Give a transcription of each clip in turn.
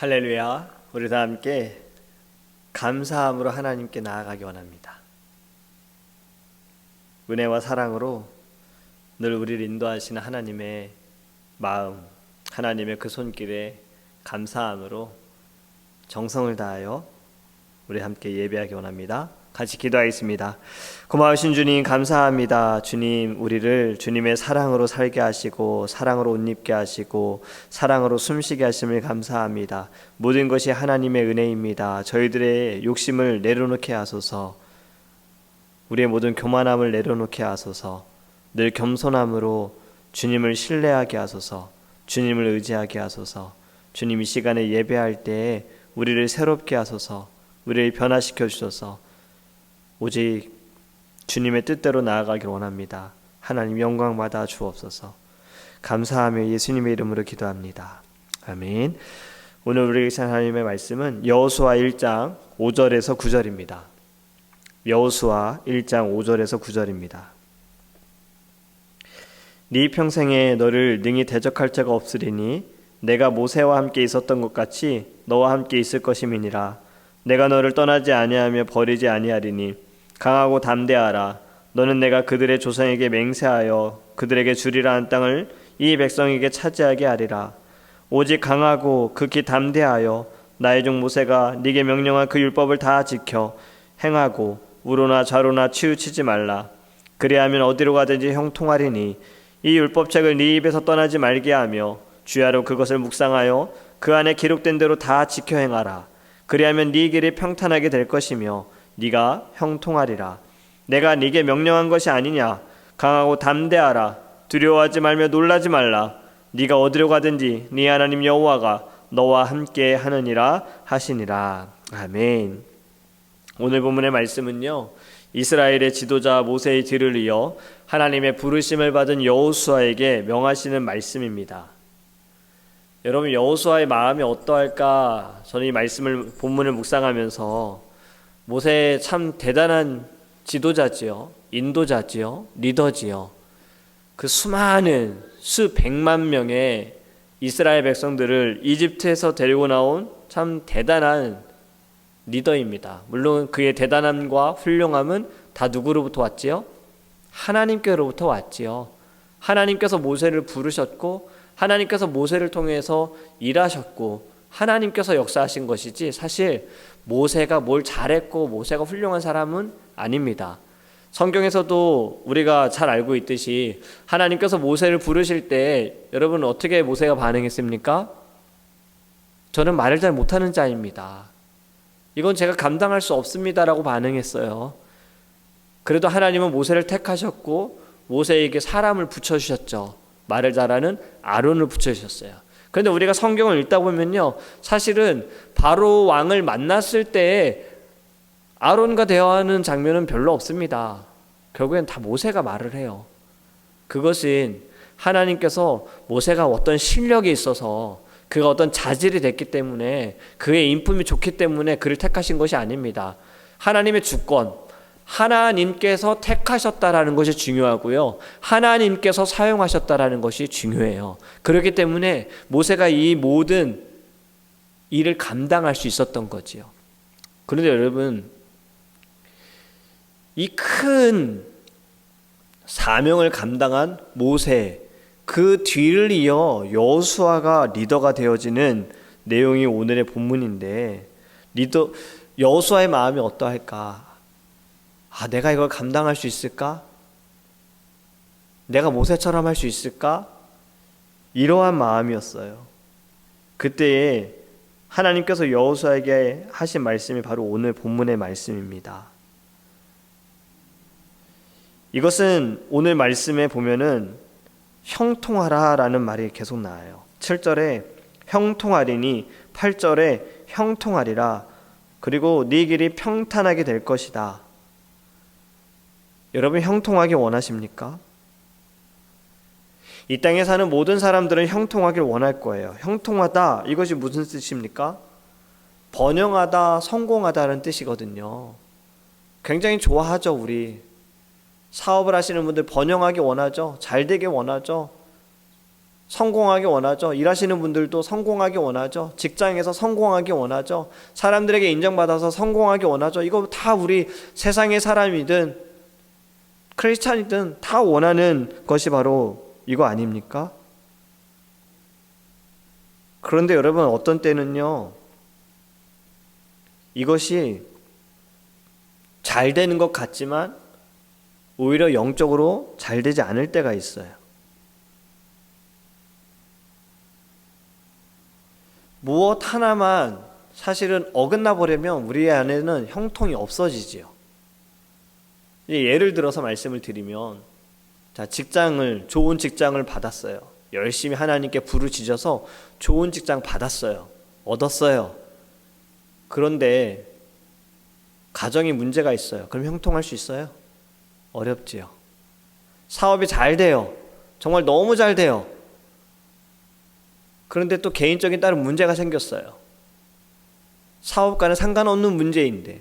할렐루야. 우리 다 함께 감사함으로 하나님께 나아가기 원합니다. 은혜와 사랑으로 늘 우리를 인도하시는 하나님의 마음, 하나님의 그 손길에 감사함으로 정성을 다하여 우리 함께 예배하기 원합니다. 같이 기도하겠습니다. 고마우신 주님 감사합니다. 주님, 우리를 주님의 사랑으로 살게 하시고 사랑으로 옷 입게 하시고 사랑으로 숨쉬게 하심을 감사합니다. 모든 것이 하나님의 은혜입니다. 저희들의 욕심을 내려놓게 하소서, 우리의 모든 교만함을 내려놓게 하소서, 늘 겸손함으로 주님을 신뢰하게 하소서, 주님을 의지하게 하소서. 주님, 이 시간에 예배할 때에 우리를 새롭게 하소서, 우리를 변화시켜 주소서. 오직 주님의 뜻대로 나아가길 원합니다. 하나님 영광 받아 주옵소서. 감사하며 예수님의 이름으로 기도합니다. 아멘. 오늘 우리에게 하나님의 말씀은 여호수아 1장 5절에서 9절입니다. 여호수아 1장 5절에서 9절입니다. 네 평생에 너를 능히 대적할 자가 없으리니 내가 모세와 함께 있었던 것 같이 너와 함께 있을 것임이니라. 내가 너를 떠나지 아니하며 버리지 아니하리니 강하고 담대하라. 너는 내가 그들의 조상에게 맹세하여 그들에게 주리라 한 땅을 이 백성에게 차지하게 하리라. 오직 강하고 극히 담대하여 나의 종 모세가 네게 명령한 그 율법을 다 지켜 행하고 우로나 좌로나 치우치지 말라. 그리하면 어디로 가든지 형통하리니 이 율법책을 네 입에서 떠나지 말게 하며 주야로 그것을 묵상하여 그 안에 기록된 대로 다 지켜 행하라. 그리하면 네 길이 평탄하게 될 것이며 네가 형통하리라. 내가 네게 명령한 것이 아니냐. 강하고 담대하라. 두려워하지 말며 놀라지 말라. 네가 어디로 가든지 네 하나님 여호와가 너와 함께 하느니라 하시니라. 아멘. 오늘 본문의 말씀은요, 이스라엘의 지도자 모세의 뒤를 이어 하나님의 부르심을 받은 여호수아에게 명하시는 말씀입니다. 여러분, 여호수아의 마음이 어떠할까? 저는 이 말씀을 본문을 묵상하면서 모세 참 대단한 지도자지요, 인도자지요, 리더지요. 그 수많은 수백만 명의 이스라엘 백성들을 이집트에서 데리고 나온 참 대단한 리더입니다. 물론 그의 대단함과 훌륭함은 다 누구로부터 왔지요? 하나님께로부터 왔지요. 하나님께서 모세를 부르셨고 하나님께서 모세를 통해서 일하셨고 하나님께서 역사하신 것이지, 사실 모세가 뭘 잘했고 모세가 훌륭한 사람은 아닙니다. 성경에서도 우리가 잘 알고 있듯이 하나님께서 모세를 부르실 때 여러분 어떻게 모세가 반응했습니까? 저는 말을 잘 못하는 자입니다. 이건 제가 감당할 수 없습니다라고 반응했어요. 그래도 하나님은 모세를 택하셨고 모세에게 사람을 붙여주셨죠. 말을 잘하는 아론을 붙여주셨어요. 그런데 우리가 성경을 읽다 보면요, 사실은 바로 왕을 만났을 때 아론과 대화하는 장면은 별로 없습니다. 결국엔 다 모세가 말을 해요. 그것은 하나님께서 모세가 어떤 실력이 있어서, 그가 어떤 자질이 됐기 때문에, 그의 인품이 좋기 때문에 그를 택하신 것이 아닙니다. 하나님의 주권, 하나님께서 택하셨다라는 것이 중요하고요, 하나님께서 사용하셨다라는 것이 중요해요. 그렇기 때문에 모세가 이 모든 일을 감당할 수 있었던 거지요. 그런데 여러분, 이 큰 사명을 감당한 모세, 그 뒤를 이어 여호수아가 리더가 되어지는 내용이 오늘의 본문인데, 여호수아의 마음이 어떠할까? 내가 이걸 감당할 수 있을까? 내가 모세처럼 할 수 있을까? 이러한 마음이었어요. 그때에 하나님께서 여호수아에게 하신 말씀이 바로 오늘 본문의 말씀입니다. 이것은 오늘 말씀에 보면은 형통하라 라는 말이 계속 나와요. 7절에 형통하리니, 8절에 형통하리라, 그리고 네 길이 평탄하게 될 것이다. 여러분, 형통하기 원하십니까? 이 땅에 사는 모든 사람들은 형통하길 원할 거예요. 형통하다, 이것이 무슨 뜻입니까? 번영하다, 성공하다는 뜻이거든요. 굉장히 좋아하죠. 우리 사업을 하시는 분들 번영하기 원하죠. 잘 되게 원하죠. 성공하기 원하죠. 일하시는 분들도 성공하기 원하죠. 직장에서 성공하기 원하죠. 사람들에게 인정받아서 성공하기 원하죠. 이거 다 우리 세상의 사람이든 크리스찬이든 다 원하는 것이 바로 이거 아닙니까? 그런데 여러분, 어떤 때는요, 이것이 잘 되는 것 같지만 오히려 영적으로 잘 되지 않을 때가 있어요. 무엇 하나만 사실은 어긋나 버리면 우리 안에는 형통이 없어지지요. 예를 들어서 말씀을 드리면, 자, 좋은 직장을 받았어요. 열심히 하나님께 부르짖어서 좋은 직장 받았어요. 얻었어요. 그런데 가정에 문제가 있어요. 그럼 형통할 수 있어요? 어렵지요. 사업이 잘 돼요. 정말 너무 잘 돼요. 그런데 또 개인적인 다른 문제가 생겼어요. 사업과는 상관없는 문제인데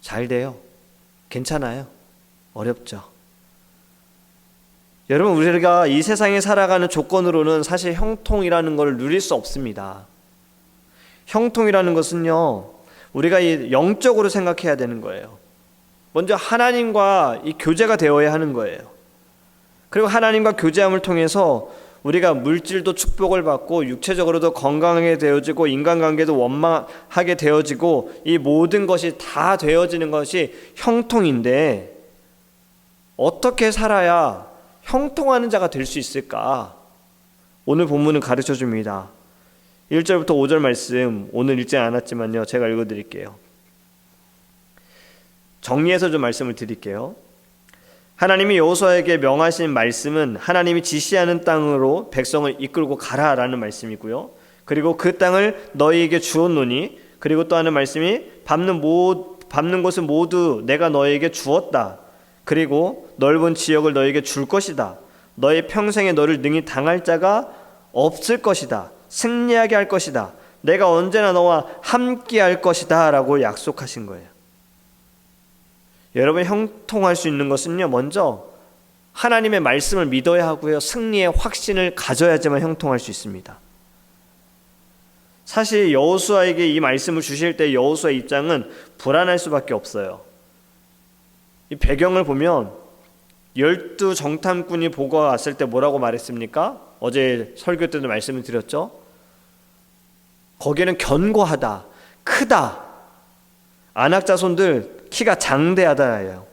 잘 돼요. 괜찮아요. 어렵죠. 여러분, 우리가 이 세상에 살아가는 조건으로는 사실 형통이라는 걸 누릴 수 없습니다. 형통이라는 것은요, 우리가 영적으로 생각해야 되는 거예요. 먼저 하나님과 이 교제가 되어야 하는 거예요. 그리고 하나님과 교제함을 통해서 우리가 물질도 축복을 받고 육체적으로도 건강하게 되어지고 인간관계도 원만하게 되어지고 이 모든 것이 다 되어지는 것이 형통인데, 어떻게 살아야 형통하는 자가 될 수 있을까? 오늘 본문은 가르쳐 줍니다. 1절부터 5절 말씀, 오늘 읽지 않았지만요, 제가 읽어드릴게요. 정리해서 좀 말씀을 드릴게요. 하나님이 여호수아에게 명하신 말씀은 하나님이 지시하는 땅으로 백성을 이끌고 가라라는 말씀이고요. 그리고 그 땅을 너희에게 주었노니, 그리고 또 하는 말씀이 밟는 곳은 모두 내가 너희에게 주었다. 그리고 넓은 지역을 너희에게 줄 것이다. 너희 평생에 너를 능히 당할 자가 없을 것이다. 승리하게 할 것이다. 내가 언제나 너와 함께 할 것이다 라고 약속하신 거예요. 여러분, 형통할 수 있는 것은요, 먼저 하나님의 말씀을 믿어야 하고요, 승리의 확신을 가져야지만 형통할 수 있습니다. 사실 여호수아에게 이 말씀을 주실 때 여호수아의 입장은 불안할 수밖에 없어요. 이 배경을 보면 12 정탐꾼이 보고가 왔을 때 뭐라고 말했습니까? 어제 설교 때도 말씀을 드렸죠. 거기는 견고하다, 크다, 아낙 자손들 키가 장대하다예요.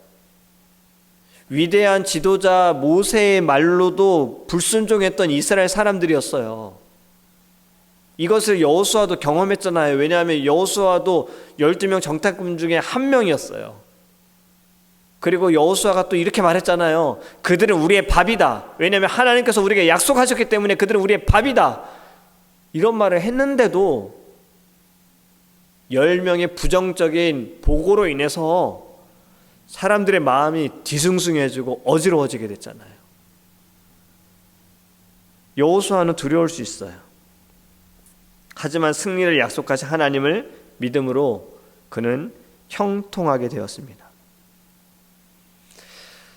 위대한 지도자 모세의 말로도 불순종했던 이스라엘 사람들이었어요. 이것을 여호수아도 경험했잖아요. 왜냐하면 여호수아도 12명 정탐꾼 중에 한 명이었어요. 그리고 여호수아가 또 이렇게 말했잖아요. 그들은 우리의 밥이다. 왜냐하면 하나님께서 우리에게 약속하셨기 때문에 그들은 우리의 밥이다. 이런 말을 했는데도 10명의 부정적인 보고로 인해서 사람들의 마음이 뒤숭숭해지고 어지러워지게 됐잖아요. 여호수아는 두려울 수 있어요. 하지만 승리를 약속하신 하나님을 믿음으로 그는 형통하게 되었습니다.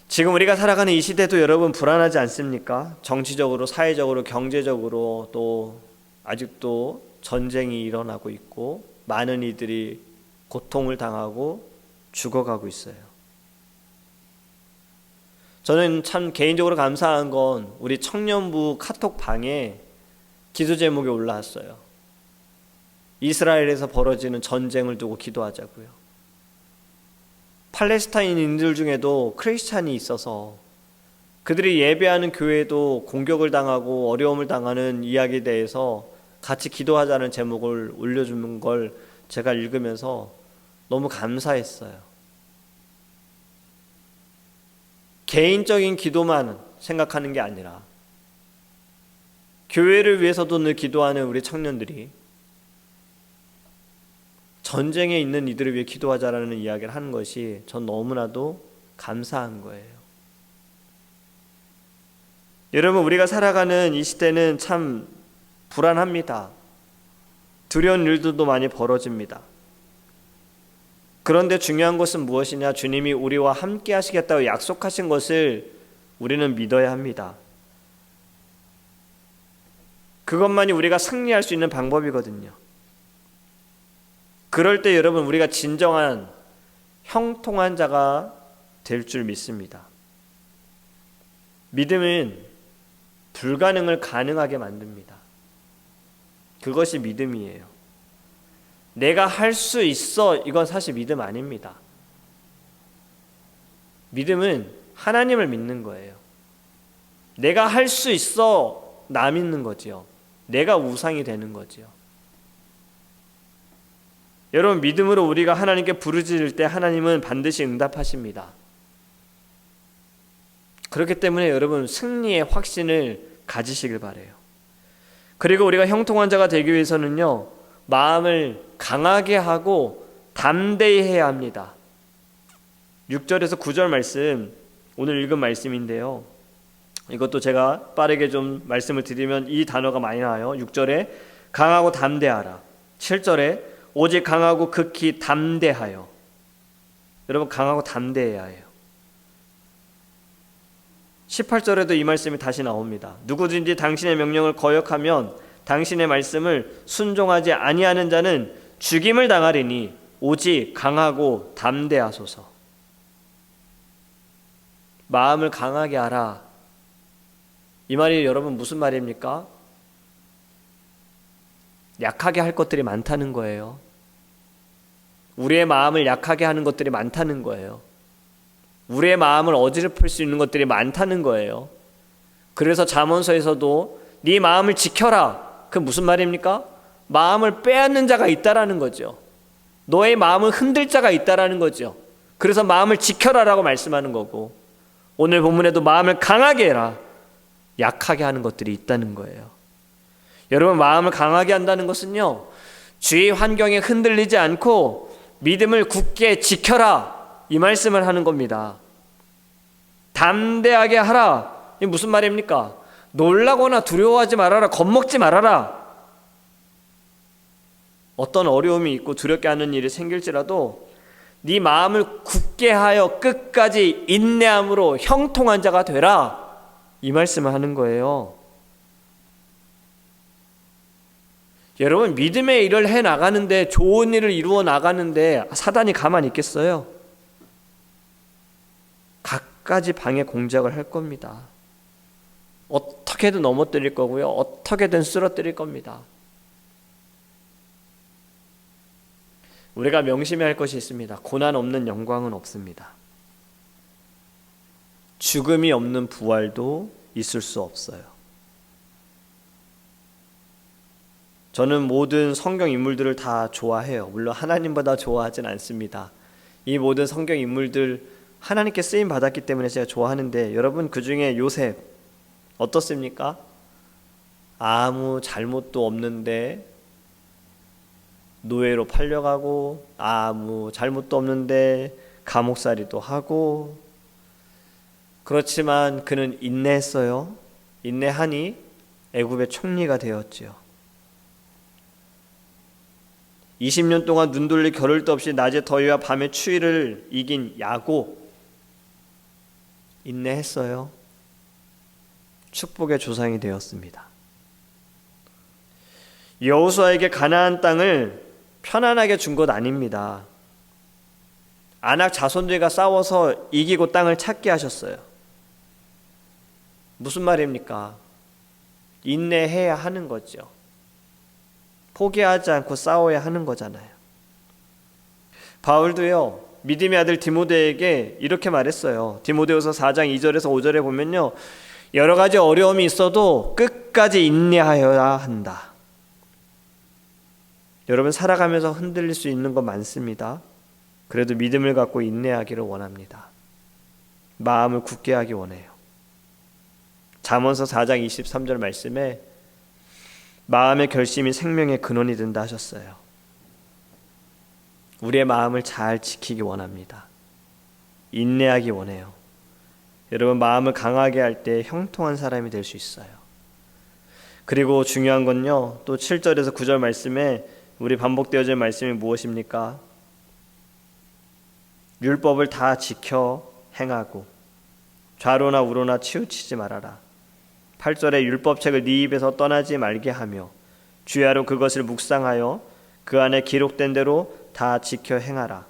지금 우리가 살아가는 이 시대도 여러분 불안하지 않습니까? 정치적으로, 사회적으로, 경제적으로 또 아직도 전쟁이 일어나고 있고 많은 이들이 고통을 당하고 죽어가고 있어요. 저는 참 개인적으로 감사한 건 우리 청년부 카톡방에 기도 제목이 올라왔어요. 이스라엘에서 벌어지는 전쟁을 두고 기도하자고요. 팔레스타인인들 중에도 크리스찬이 있어서 그들이 예배하는 교회도 공격을 당하고 어려움을 당하는 이야기에 대해서 같이 기도하자는 제목을 올려주는 걸 제가 읽으면서 너무 감사했어요. 개인적인 기도만 생각하는 게 아니라 교회를 위해서도 늘 기도하는 우리 청년들이 전쟁에 있는 이들을 위해 기도하자라는 이야기를 하는 것이 전 너무나도 감사한 거예요. 여러분, 우리가 살아가는 이 시대는 참 불안합니다. 두려운 일들도 많이 벌어집니다. 그런데 중요한 것은 무엇이냐? 주님이 우리와 함께 하시겠다고 약속하신 것을 우리는 믿어야 합니다. 그것만이 우리가 승리할 수 있는 방법이거든요. 그럴 때 여러분 우리가 진정한 형통한 자가 될 줄 믿습니다. 믿음은 불가능을 가능하게 만듭니다. 그것이 믿음이에요. 내가 할 수 있어, 이건 사실 믿음 아닙니다. 믿음은 하나님을 믿는 거예요. 내가 할 수 있어, 나 믿는 거지요. 내가 우상이 되는 거지요. 여러분, 믿음으로 우리가 하나님께 부르짖을 때 하나님은 반드시 응답하십니다. 그렇기 때문에 여러분 승리의 확신을 가지시길 바라요. 그리고 우리가 형통한 자가 되기 위해서는요, 마음을 강하게 하고 담대히 해야 합니다. 6절에서 9절 말씀, 오늘 읽은 말씀인데요, 이것도 제가 빠르게 좀 말씀을 드리면 이 단어가 많이 나와요. 6절에 강하고 담대하라, 7절에 오직 강하고 극히 담대하여. 여러분, 강하고 담대해야 해요. 18절에도 이 말씀이 다시 나옵니다. 누구든지 당신의 명령을 거역하면 당신의 말씀을 순종하지 아니하는 자는 죽임을 당하리니 오직 강하고 담대하소서. 마음을 강하게 하라. 이 말이 여러분 무슨 말입니까? 약하게 할 것들이 많다는 거예요. 우리의 마음을 약하게 하는 것들이 많다는 거예요. 우리의 마음을 어지럽힐 수 있는 것들이 많다는 거예요. 그래서 잠언서에서도 네 마음을 지켜라. 그 무슨 말입니까? 마음을 빼앗는 자가 있다라는 거죠. 너의 마음을 흔들 자가 있다라는 거죠. 그래서 마음을 지켜라라고 말씀하는 거고, 오늘 본문에도 마음을 강하게 해라. 약하게 하는 것들이 있다는 거예요. 여러분, 마음을 강하게 한다는 것은요, 주위 환경에 흔들리지 않고 믿음을 굳게 지켜라, 이 말씀을 하는 겁니다. 담대하게 하라. 이게 무슨 말입니까? 놀라거나 두려워하지 말아라. 겁먹지 말아라. 어떤 어려움이 있고 두렵게 하는 일이 생길지라도 네 마음을 굳게 하여 끝까지 인내함으로 형통한 자가 되라, 이 말씀을 하는 거예요. 여러분, 믿음의 일을 해 나가는데, 좋은 일을 이루어 나가는데 사단이 가만히 있겠어요? 갖가지 방해 공작을 할 겁니다. 어떻게든 넘어뜨릴 거고요, 어떻게든 쓰러뜨릴 겁니다. 우리가 명심해야 할 것이 있습니다. 고난 없는 영광은 없습니다. 죽음이 없는 부활도 있을 수 없어요. 저는 모든 성경 인물들을 다 좋아해요. 물론 하나님보다 좋아하진 않습니다. 이 모든 성경 인물들 하나님께 쓰임 받았기 때문에 제가 좋아하는데, 여러분, 그 중에 요셉 어떻습니까? 아무 잘못도 없는데 노예로 팔려가고, 아무 잘못도 없는데 감옥살이도 하고, 그렇지만 그는 인내했어요. 인내하니 애굽의 총리가 되었지요. 20년 동안 눈 돌릴 겨를도 없이 낮의 더위와 밤의 추위를 이긴 야곱, 인내했어요. 축복의 조상이 되었습니다. 여호수아에게 가나안 땅을 편안하게 준 것 아닙니다. 아낙 자손들과 싸워서 이기고 땅을 찾게 하셨어요. 무슨 말입니까? 인내해야 하는 거죠. 포기하지 않고 싸워야 하는 거잖아요. 바울도요, 믿음의 아들 디모데에게 이렇게 말했어요. 디모데후서 4장 2절에서 5절에 보면요, 여러 가지 어려움이 있어도 끝까지 인내하여야 한다. 여러분, 살아가면서 흔들릴 수 있는 거 많습니다. 그래도 믿음을 갖고 인내하기를 원합니다. 마음을 굳게 하기 원해요. 잠언서 4장 23절 말씀에 마음의 결심이 생명의 근원이 된다 하셨어요. 우리의 마음을 잘 지키기 원합니다. 인내하기 원해요. 여러분, 마음을 강하게 할 때 형통한 사람이 될 수 있어요. 그리고 중요한 건요, 또 7절에서 9절 말씀에 우리 반복되어진 말씀이 무엇입니까? 율법을 다 지켜 행하고 좌로나 우로나 치우치지 말아라. 8절에 율법책을 네 입에서 떠나지 말게 하며 주야로 그것을 묵상하여 그 안에 기록된 대로 다 지켜 행하라.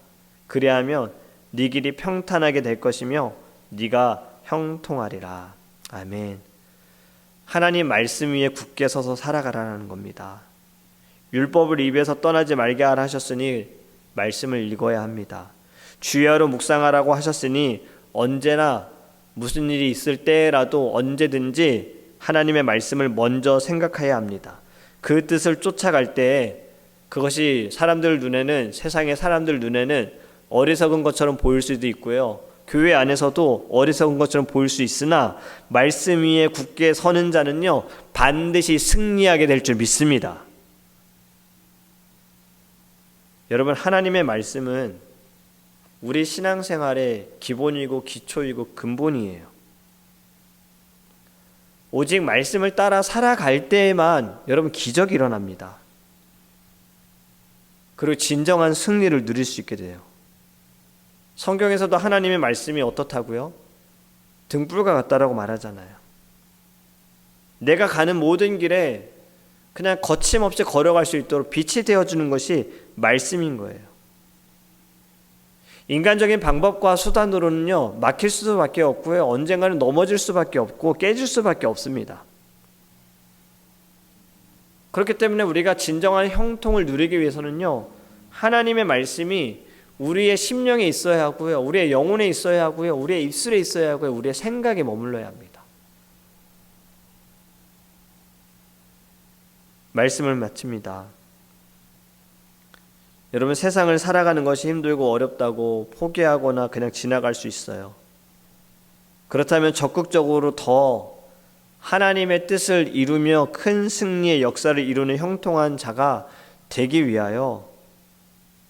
그리하면 네 길이 평탄하게 될 것이며 네가 형통하리라. 아멘. 하나님 말씀 위에 굳게 서서 살아가라는 겁니다. 율법을 입에서 떠나지 말게 하라 하셨으니 말씀을 읽어야 합니다. 주야로 묵상하라고 하셨으니 언제나 무슨 일이 있을 때라도 언제든지 하나님의 말씀을 먼저 생각해야 합니다. 그 뜻을 쫓아갈 때 그것이 사람들 눈에는, 세상의 사람들 눈에는 어리석은 것처럼 보일 수도 있고요. 교회 안에서도 어리석은 것처럼 보일 수 있으나 말씀 위에 굳게 서는 자는요, 반드시 승리하게 될 줄 믿습니다. 여러분, 하나님의 말씀은 우리 신앙생활의 기본이고 기초이고 근본이에요. 오직 말씀을 따라 살아갈 때에만 여러분 기적이 일어납니다. 그리고 진정한 승리를 누릴 수 있게 돼요. 성경에서도 하나님의 말씀이 어떻다고요? 등불과 같다라고 말하잖아요. 내가 가는 모든 길에 그냥 거침없이 걸어갈 수 있도록 빛이 되어주는 것이 말씀인 거예요. 인간적인 방법과 수단으로는요, 막힐 수밖에 없고요, 언젠가는 넘어질 수밖에 없고 깨질 수밖에 없습니다. 그렇기 때문에 우리가 진정한 형통을 누리기 위해서는요, 하나님의 말씀이 우리의 심령에 있어야 하고요, 우리의 영혼에 있어야 하고요, 우리의 입술에 있어야 하고요, 우리의 생각에 머물러야 합니다. 말씀을 마칩니다. 여러분, 세상을 살아가는 것이 힘들고 어렵다고 포기하거나 그냥 지나갈 수 있어요. 그렇다면 적극적으로 더 하나님의 뜻을 이루며 큰 승리의 역사를 이루는 형통한 자가 되기 위하여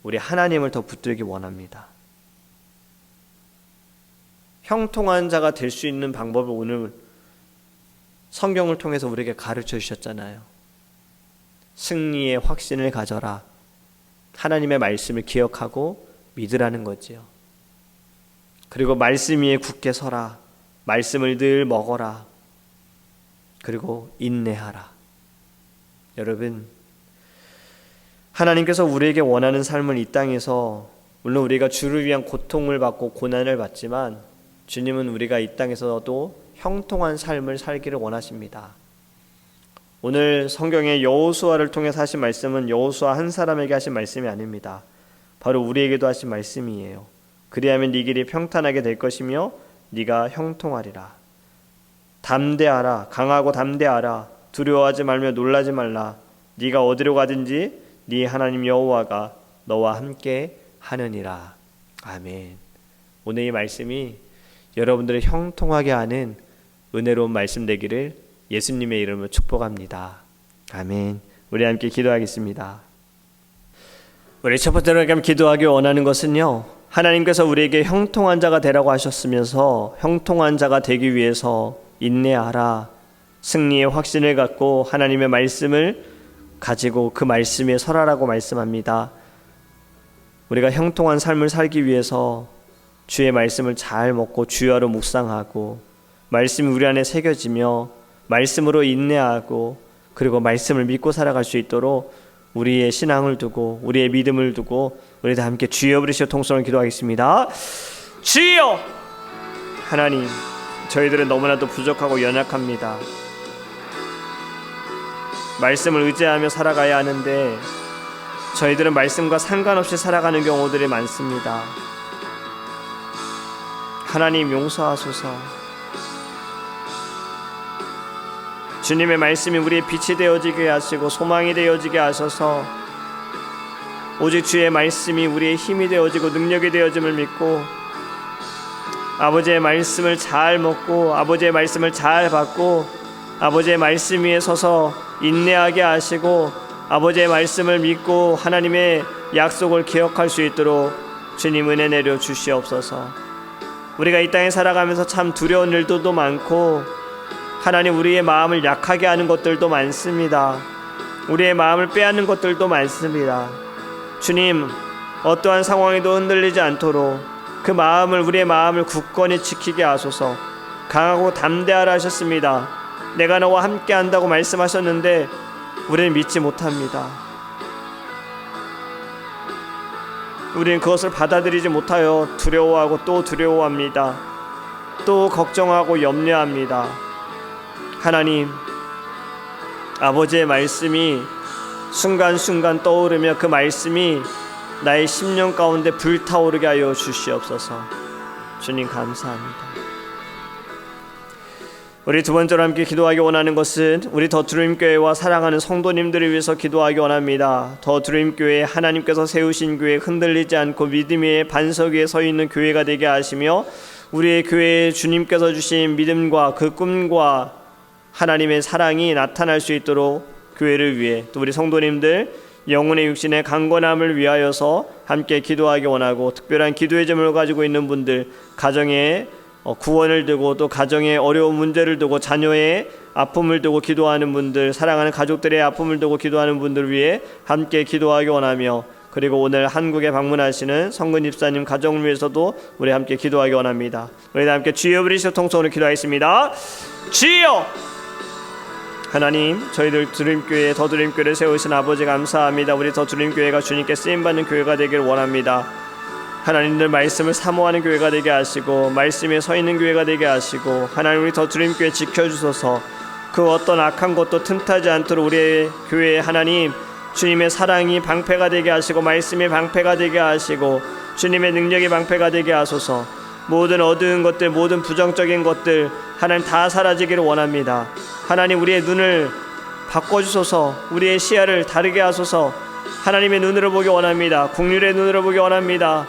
우리 하나님을 더 붙들기 원합니다. 형통한 자가 될 수 있는 방법을 오늘 성경을 통해서 우리에게 가르쳐 주셨잖아요. 승리의 확신을 가져라. 하나님의 말씀을 기억하고 믿으라는 거지요. 그리고 말씀 위에 굳게 서라. 말씀을 늘 먹어라. 그리고 인내하라. 여러분, 하나님께서 우리에게 원하는 삶을 이 땅에서, 물론 우리가 주를 위한 고통을 받고 고난을 받지만 주님은 우리가 이 땅에서도 형통한 삶을 살기를 원하십니다. 오늘 성경의 여호수아를 통해서 하신 말씀은 여호수아 한 사람에게 하신 말씀이 아닙니다. 바로 우리에게도 하신 말씀이에요. 그리하면 네 길이 평탄하게 될 것이며 네가 형통하리라. 담대하라. 강하고 담대하라. 두려워하지 말며 놀라지 말라. 네가 어디로 가든지 네 하나님 여호와가 너와 함께 하느니라. 아멘. 오늘 이 말씀이 여러분들을 형통하게 하는 은혜로운 말씀 되기를 예수님의 이름으로 축복합니다. 아멘. 우리 함께 기도하겠습니다. 우리 첫 번째로 기도하기 원하는 것은요, 하나님께서 우리에게 형통한 자가 되라고 하셨으면서 형통한 자가 되기 위해서 인내하라. 승리의 확신을 갖고 하나님의 말씀을 가지고 그 말씀에 설하라고 말씀합니다. 우리가 형통한 삶을 살기 위해서 주의 말씀을 잘 먹고 주야로 묵상하고 말씀이 우리 안에 새겨지며 말씀으로 인내하고 그리고 말씀을 믿고 살아갈 수 있도록 우리의 신앙을 두고 우리의 믿음을 두고 우리 다 함께 주여 부르시어 통성을 기도하겠습니다. 주여! 하나님, 저희들은 너무나도 부족하고 연약합니다. 말씀을 의지하며 살아가야 하는데 저희들은 말씀과 상관없이 살아가는 경우들이 많습니다. 하나님, 용서하소서. 주님의 말씀이 우리의 빛이 되어지게 하시고 소망이 되어지게 하셔서 오직 주의 말씀이 우리의 힘이 되어지고 능력이 되어짐을 믿고 아버지의 말씀을 잘 먹고 아버지의 말씀을 잘 받고 아버지의 말씀 위에 서서 인내하게 하시고 아버지의 말씀을 믿고 하나님의 약속을 기억할 수 있도록 주님 은혜 내려 주시옵소서. 우리가 이 땅에 살아가면서 참 두려운 일들도 많고 하나님, 우리의 마음을 약하게 하는 것들도 많습니다. 우리의 마음을 빼앗는 것들도 많습니다. 주님, 어떠한 상황에도 흔들리지 않도록 그 마음을, 우리의 마음을 굳건히 지키게 하소서. 강하고 담대하라 하셨습니다. 내가 너와 함께 한다고 말씀하셨는데 우리는 믿지 못합니다. 우리는 그것을 받아들이지 못하여 두려워하고 또 두려워합니다. 또 걱정하고 염려합니다. 하나님, 아버지의 말씀이 순간순간 떠오르며 그 말씀이 나의 심령 가운데 불타오르게 하여 주시옵소서. 주님 감사합니다. 우리 두 번째로 함께 기도하기 원하는 것은 우리 더 드림교회와 사랑하는 성도님들을 위해서 기도하기 원합니다. 더 드림교회, 하나님께서 세우신 교회, 흔들리지 않고 믿음의 반석 위에 서 있는 교회가 되게 하시며 우리의 교회에 주님께서 주신 믿음과 그 꿈과 하나님의 사랑이 나타날 수 있도록 교회를 위해 또 우리 성도님들 영혼의 육신의 강건함을 위하여서 함께 기도하기 원하고, 특별한 기도의 제목을 가지고 있는 분들, 가정의 구원을 두고 또 가정의 어려운 문제를 두고 자녀의 아픔을 두고 기도하는 분들, 사랑하는 가족들의 아픔을 두고 기도하는 분들 위해 함께 기도하기 원하며, 그리고 오늘 한국에 방문하시는 성근 집사님 가정을 위해서도 우리 함께 기도하기 원합니다. 우리 함께 주여 부르시고 통성으로 기도하겠습니다. 주여! 하나님, 저희들 드림교회, 더 드림교회를 세우신 아버지 감사합니다. 우리 더 드림교회가 주님께 쓰임받는 교회가 되기를 원합니다. 하나님들 말씀을 사모하는 교회가 되게 하시고 말씀에 서 있는 교회가 되게 하시고, 하나님 우리 더 드림교회 지켜주소서. 그 어떤 악한 것도 틈타지 않도록 우리의 교회에 하나님 주님의 사랑이 방패가 되게 하시고 말씀의 방패가 되게 하시고 주님의 능력이 방패가 되게 하소서. 모든 어두운 것들, 모든 부정적인 것들 하나님 다 사라지기를 원합니다. 하나님 우리의 눈을 바꿔주소서. 우리의 시야를 다르게 하소서. 하나님의 눈으로 보기 원합니다. 국률의 눈으로 보기 원합니다.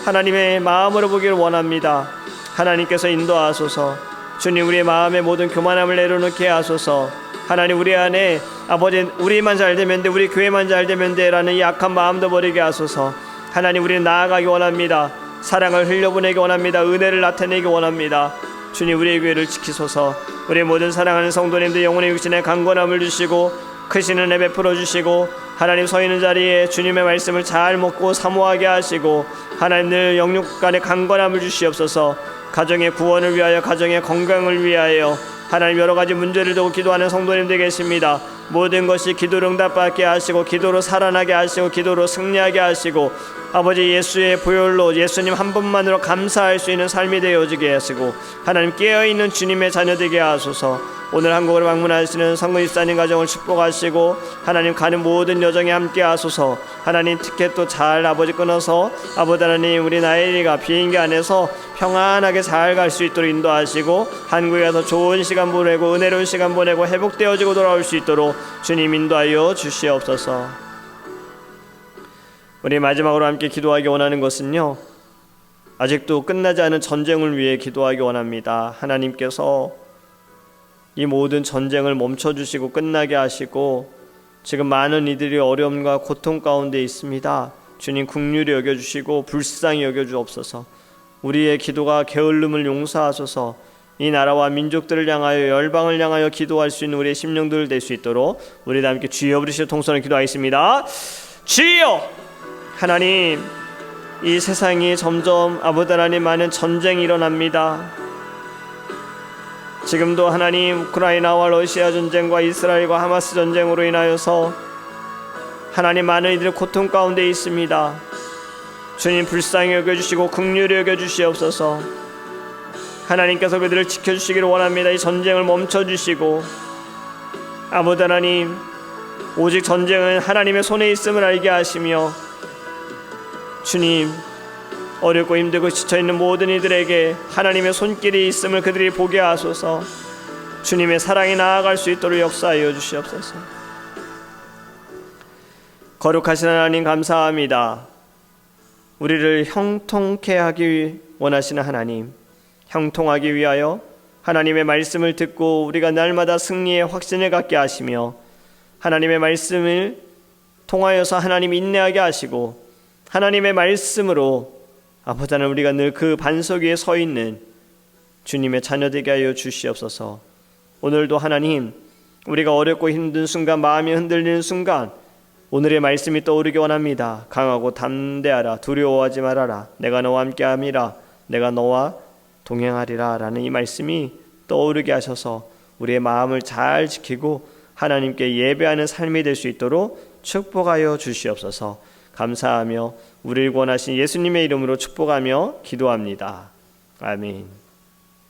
하나님의 마음으로 보기를 원합니다. 하나님께서 인도하소서. 주님, 우리의 마음의 모든 교만함을 내려놓게 하소서. 하나님, 우리 안에 아버지 우리만 잘 되면 돼, 우리 교회만 잘 되면 돼 라는 이 악한 마음도 버리게 하소서. 하나님, 우리는 나아가기 원합니다. 사랑을 흘려보내기 원합니다. 은혜를 나타내기 원합니다. 주님, 우리의 교회를 지키소서. 우리의 모든 사랑하는 성도님들 영혼의 육신에 강건함을 주시고 크신 은혜 베풀어 주시고, 하나님 서 있는 자리에 주님의 말씀을 잘 먹고 사모하게 하시고, 하나님 늘 영육 간의 강건함을 주시옵소서. 가정의 구원을 위하여, 가정의 건강을 위하여 하나님 여러 가지 문제를 두고 기도하는 성도님들 계십니다. 모든 것이 기도로 응답받게 하시고 기도로 살아나게 하시고 기도로 승리하게 하시고, 아버지 예수의 보혈로 예수님 한 분만으로 감사할 수 있는 삶이 되어지게 하시고, 하나님 깨어있는 주님의 자녀 되게 하소서. 오늘 한국으로 방문하시는 성근 집사님 가정을 축복하시고, 하나님 가는 모든 여정에 함께 하소서. 하나님 티켓도 잘 아버지 끊어서 아버지 하나님 우리 나엘이가 비행기 안에서 평안하게 잘 갈 수 있도록 인도하시고, 한국에 가서 좋은 시간 보내고 은혜로운 시간 보내고 회복되어지고 돌아올 수 있도록 주님 인도하여 주시옵소서. 우리 마지막으로 함께 기도하기 원하는 것은요, 아직도 끝나지 않은 전쟁을 위해 기도하기 원합니다. 하나님께서 이 모든 전쟁을 멈춰주시고 끝나게 하시고, 지금 많은 이들이 어려움과 고통 가운데 있습니다. 주님 긍휼히 여겨주시고 불쌍히 여겨주옵소서. 우리의 기도가 게을름을 용서하소서. 이 나라와 민족들을 향하여 열방을 향하여 기도할 수 있는 우리의 심령들 될 수 있도록 우리 다 함께 주여 부르시고 통성을 기도하겠습니다. 주여! 하나님, 이 세상이 점점 아버지 하나님 많은 전쟁이 일어납니다. 지금도 하나님 우크라이나와 러시아 전쟁과 이스라엘과 하마스 전쟁으로 인하여서 하나님 많은 이들의 고통 가운데 있습니다. 주님 불쌍히 여겨주시고 긍휼히 여겨주시옵소서. 하나님께서 그들을 지켜주시기를 원합니다. 이 전쟁을 멈춰주시고, 아버지 하나님 오직 전쟁은 하나님의 손에 있음을 알게 하시며, 주님 어렵고 힘들고 지쳐있는 모든 이들에게 하나님의 손길이 있음을 그들이 보게 하소서. 주님의 사랑이 나아갈 수 있도록 역사하여 주시옵소서. 거룩하신 하나님 감사합니다. 우리를 형통케 하기 원하시는 하나님, 형통하기 위하여 하나님의 말씀을 듣고 우리가 날마다 승리의 확신을 갖게 하시며, 하나님의 말씀을 통하여서 하나님 인내하게 하시고, 하나님의 말씀으로 아버지 하나님 우리가 늘 그 반석 위에 서 있는 주님의 자녀 되게 하여 주시옵소서. 오늘도 하나님 우리가 어렵고 힘든 순간, 마음이 흔들리는 순간 오늘의 말씀이 떠오르기 원합니다. 강하고 담대하라, 두려워하지 말아라, 내가 너와 함께함이라, 내가 너와 동행하리라 라는 이 말씀이 떠오르게 하셔서 우리의 마음을 잘 지키고 하나님께 예배하는 삶이 될 수 있도록 축복하여 주시옵소서. 감사하며 우리를 구원하신 예수님의 이름으로 축복하며 기도합니다. 아멘.